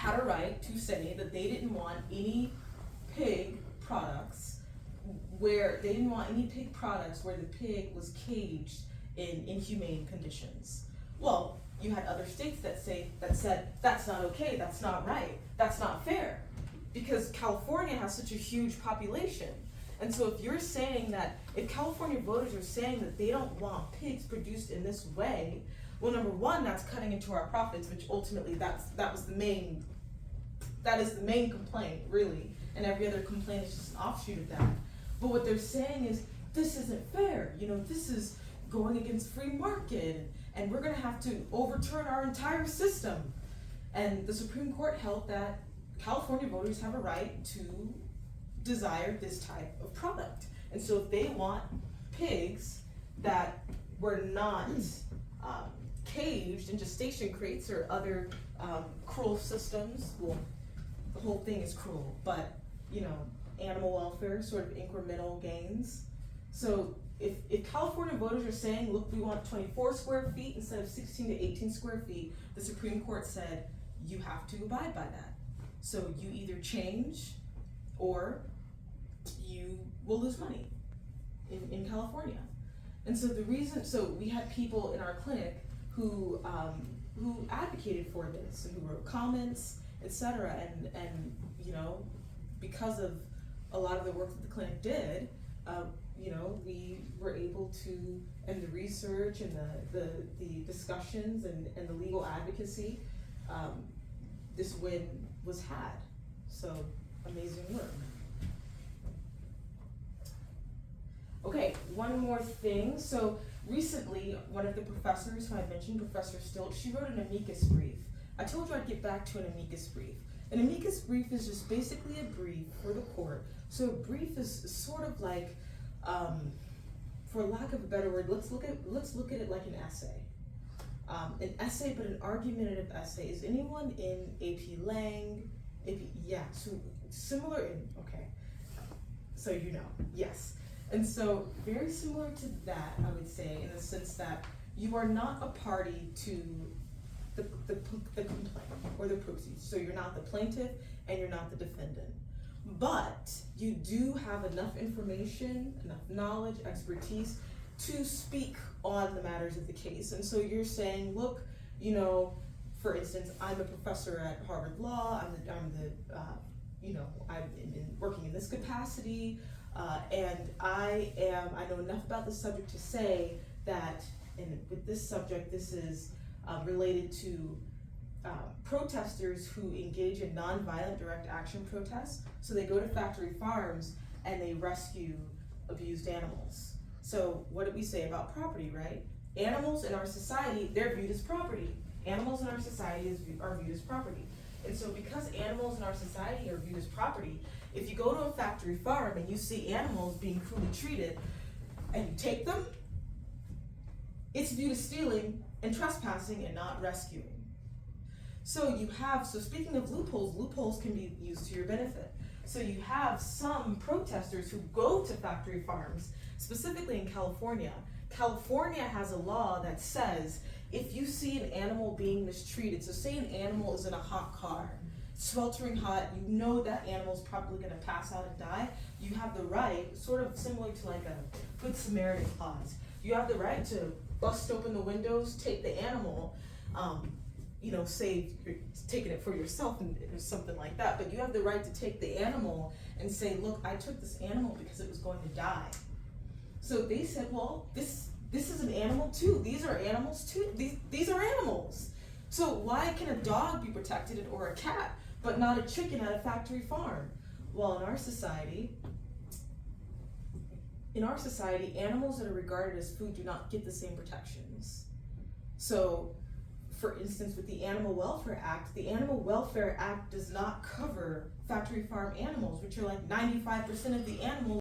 had a right to say that they didn't want any pig products where the pig was caged in inhumane conditions. Well, you had other states that said that's not okay, that's not right, that's not fair, because California has such a huge population. And so if California voters are saying that they don't want pigs produced in this way, well, number one, that's cutting into our profits, which ultimately that is the main complaint, really, and every other complaint is just an offshoot of that. But what they're saying is, this isn't fair, this is going against free market, and we're gonna have to overturn our entire system. And the Supreme Court held that California voters have a right to desire this type of product. And so if they want pigs that were not caged in gestation crates or other cruel systems, well, the whole thing is cruel, but animal welfare, sort of incremental gains. So if California voters are saying, look, we want 24 square feet instead of 16 to 18 square feet, the Supreme Court said, you have to abide by that. So you either change or you will lose money in California. And so we had people in our clinic who advocated for this and who wrote comments, etc. And because of a lot of the work that the clinic did, we were able to, and the research and the discussions and the legal advocacy, this win was had. So amazing work. Okay, one more thing. So recently, one of the professors who I mentioned, Professor Stilt, she wrote an amicus brief. I told you I'd get back to an amicus brief. An amicus brief is just basically a brief for the court. So a brief is sort of like, for lack of a better word, let's look at it like an essay. An essay, but an argumentative essay. Is anyone in AP Lang? Yeah, so similar okay. So yes. And so very similar to that, I would say, in the sense that you are not a party to the complaint or the proceeds. So you're not the plaintiff and you're not the defendant. But you do have enough information, enough knowledge, expertise to speak on the matters of the case. And so you're saying, look, for instance, I'm a professor at Harvard Law. I'm working in this capacity, and I know enough about the subject to say that, and with this subject, this is related to protesters who engage in nonviolent direct action protests. So they go to factory farms and they rescue abused animals. So what did we say about property, right? Animals in our society, they're viewed as property. Animals in our society are viewed as property. And so because animals in our society are viewed as property, if you go to a factory farm and you see animals being cruelly treated and you take them, it's viewed as stealing and trespassing and not rescuing. So speaking of loopholes can be used to your benefit. So you have some protesters who go to factory farms, specifically in California. California has a law that says if you see an animal being mistreated, so say an animal is in a hot car, sweltering hot, that animal's probably gonna pass out and die, you have the right, sort of similar to like a Good Samaritan clause, you have the right to bust open the windows, take the animal, say you're taking it for yourself or something like that, but you have the right to take the animal and say, look, I took this animal because it was going to die. So they said, well, this is an animal too. These are animals too. These are animals. So why can a dog be protected or a cat, but not a chicken at a factory farm? Well, in our society, animals that are regarded as food do not get the same protections. So, for instance, with the Animal Welfare Act does not cover factory farm animals, which are like 95% of the animals